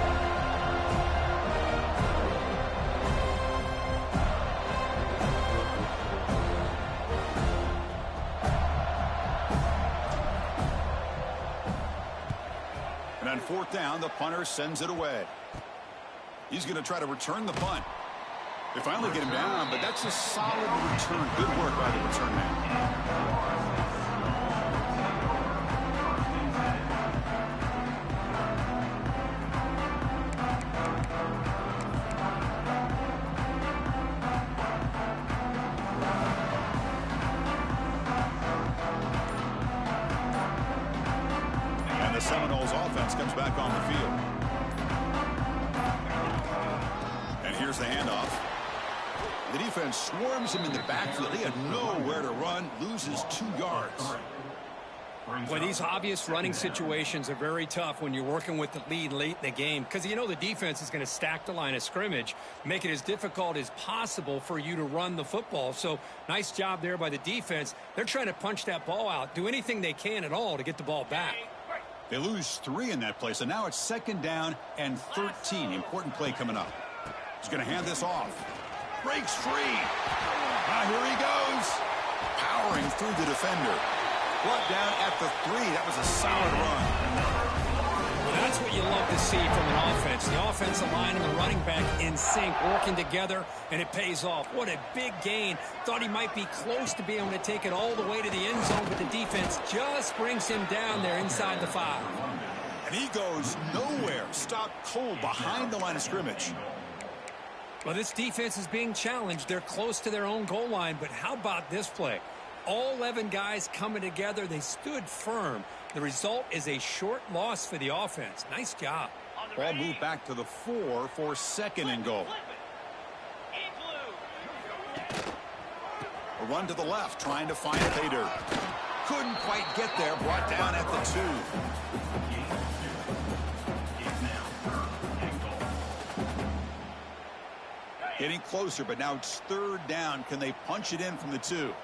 And on 4th down, the punter sends it away. He's going to try to return the punt. They finally get him down, but that's a solid return. Good work by the return man. And the Seminoles offense comes back on the field. And here's the handoff. The defense swarms him in the backfield. He had nowhere to run, loses 2 yards. Boy, these obvious running situations are very tough when you're working with the lead late in the game, because you know the defense is going to stack the line of scrimmage, make it as difficult as possible for you to run the football. So nice job there by the defense. They're trying to punch that ball out, do anything they can at all to get the ball back. They lose 3 in that play, so now it's 2nd down and 13. Important play coming up. He's going to hand this off. Breaks free. Here he goes. Powering through the defender. Brought down at the 3. That was a solid run. Well, that's what you love to see from an offense. The offensive line and the running back in sync, working together, and it pays off. What a big gain. Thought he might be close to being able to take it all the way to the end zone, but the defense just brings him down there inside the 5. And he goes nowhere. Stopped cold behind the line of scrimmage. Well, this defense is being challenged. They're close to their own goal line, but how about this play? All 11 guys coming together. They stood firm. The result is a short loss for the offense. Nice job. Ball moved back to the 4 for 2nd and goal. A run to the left, trying to find pay dirt. Couldn't quite get there. Brought down at the 2. Getting closer, but now it's 3rd down. Can they punch it in from the 2?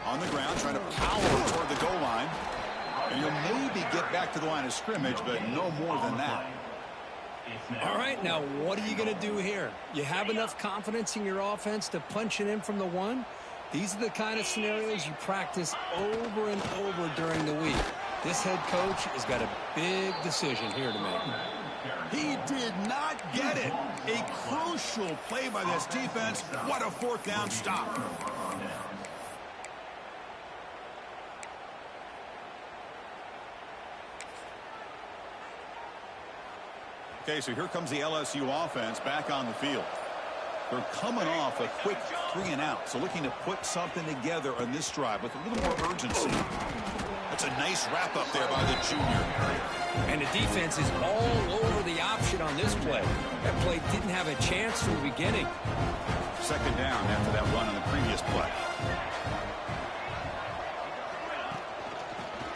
On the ground, trying to power toward the goal line. And you'll maybe get back to the line of scrimmage, but no more than that. All right, now what are you going to do here? You have enough confidence in your offense to punch it in from the 1? These are the kind of scenarios you practice over and over during the week. This head coach has got a big decision here to make. He did not get it. A crucial play by this defense. What a 4th down stop. Okay, so here comes the LSU offense back on the field. They're coming off a quick 3 and out, so looking to put something together on this drive with a little more urgency. That's a nice wrap up there by the junior. And the defense is all over the option on this play. That play didn't have a chance from the beginning. 2nd down after that run on the previous play.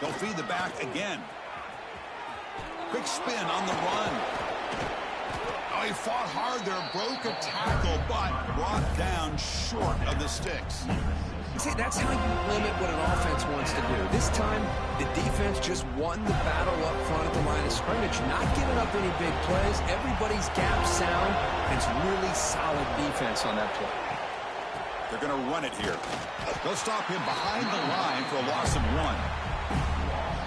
They'll feed the back again. Quick spin on the run. Oh, he fought hard there, broke a tackle, but brought down short of the sticks. See, that's how you limit what an offense wants to do. This time, the defense just won the battle up front at the line of scrimmage, not giving up any big plays. Everybody's gap sound. It's really solid defense on that play. They're going to run it here. They'll stop him behind the line for a loss of 1.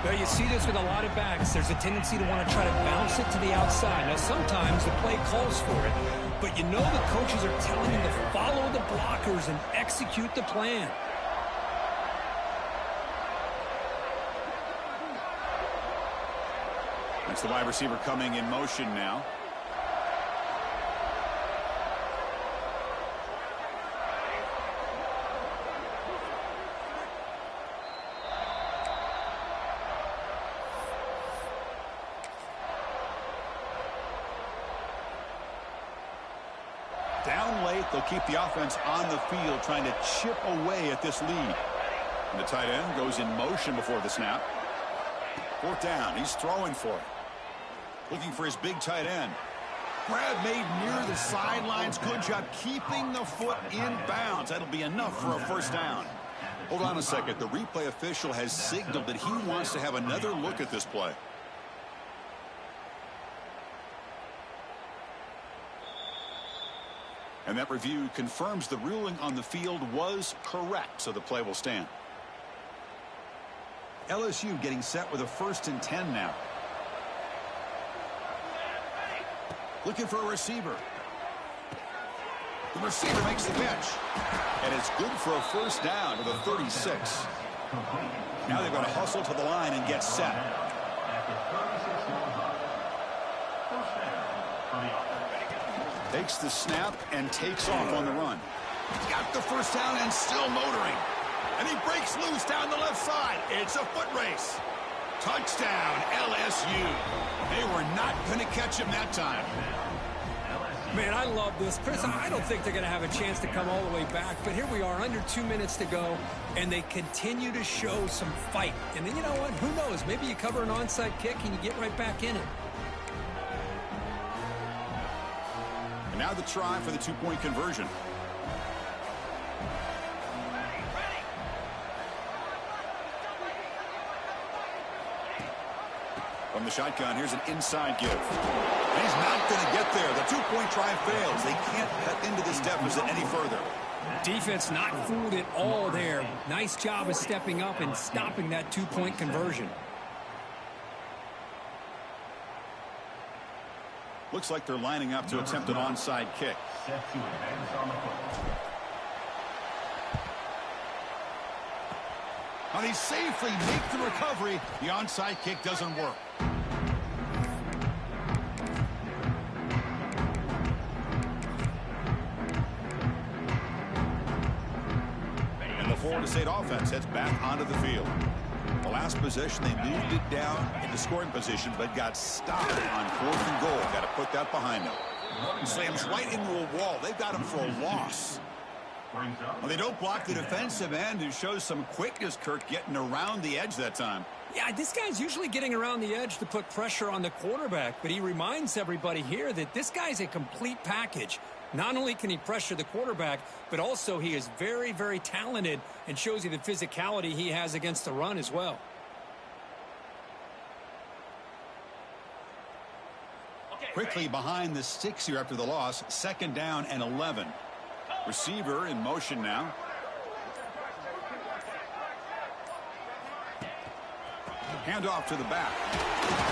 Well, you see this with a lot of backs. There's a tendency to want to try to bounce it to the outside. Now, sometimes the play calls for it, but you know the coaches are telling you to follow the blockers and execute the plan. That's the wide receiver coming in motion now. down late. They'll keep the offense on the field trying to chip away at this lead. And the tight end goes in motion before the snap. 4th down. He's throwing for it. Looking for his big tight end. Grab made near the sidelines. Good job keeping the foot in bounds. That'll be enough for a 1st down. Hold on a second. The replay official has signaled that he wants to have another look at this play. And that review confirms the ruling on the field was correct, so the play will stand. LSU getting set with a 1st and 10 now. Looking for a receiver. The receiver makes the catch. And it's good for a 1st down to the 36. Now they're going to hustle to the line and get set. Takes the snap and takes off on the run. He's got the 1st down and still motoring. And he breaks loose down the left side. It's a foot race. Touchdown, LSU. They were not going to catch him that time. Man, I love this. Chris, I don't think they're going to have a chance to come all the way back, but here we are, under 2 minutes to go, and they continue to show some fight. And then, you know what? Who knows? Maybe you cover an onside kick and you get right back in it. And now the try for the 2-point conversion. From the shotgun, here's an inside give. And he's not going to get there. The 2-point try fails. They can't cut into this deficit any further. Defense not fooled at all there. Nice job of stepping up and stopping that 2-point conversion. Looks like they're lining up to attempt an onside kick. Now they safely make the recovery. The onside kick doesn't work. And the Florida State offense heads back onto the field. The last possession, they moved it down into scoring position, but got stopped on 4th and goal. Got to put that behind them. Slams right into a wall. They've got him for a loss. Well, they don't block the defensive end, who shows some quickness, Kirk, getting around the edge that time. Yeah, this guy's usually getting around the edge to put pressure on the quarterback, but he reminds everybody here that this guy's a complete package. Not only can he pressure the quarterback, but also he is very, very talented and shows you the physicality he has against the run as well. Quickly behind the sticks here after the loss. 2nd down and 11. Receiver in motion now. Handoff to the back.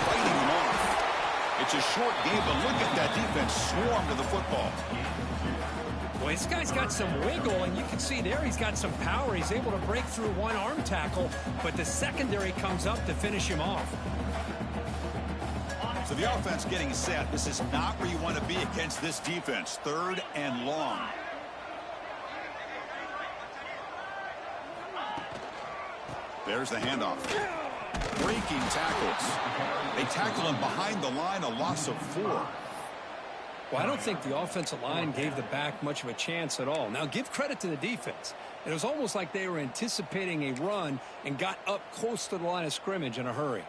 Fighting him off. It's a short game, but look at that defense swarm to the football. Boy, this guy's got some wiggle, and you can see there he's got some power. He's able to break through one arm tackle, but the secondary comes up to finish him off. So the offense getting set. This is not where you want to be against this defense. 3rd and long. There's the handoff. Breaking tackles. They tackle him behind the line, a loss of 4. Well, I don't think the offensive line gave the back much of a chance at all. Now, give credit to the defense. It was almost like they were anticipating a run and got up close to the line of scrimmage in a hurry.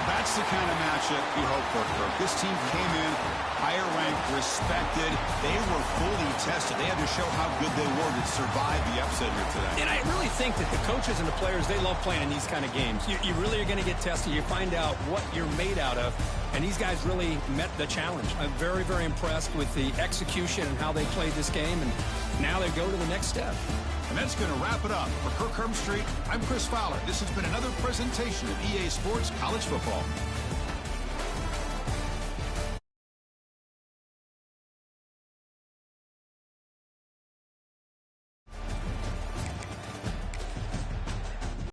That's the kind of matchup you hope for, Kirk. This team came in higher ranked, respected. They were fully tested. They had to show how good they were to survive the upset here today. And I really think that the coaches and the players, they love playing in these kind of games. You really are going to get tested. You find out what you're made out of. And these guys really met the challenge. I'm very, very impressed with the execution and how they played this game. And now they go to the next step. And that's going to wrap it up. For Kirk Street, I'm Chris Fowler. This has been another presentation of EA Sports College Football.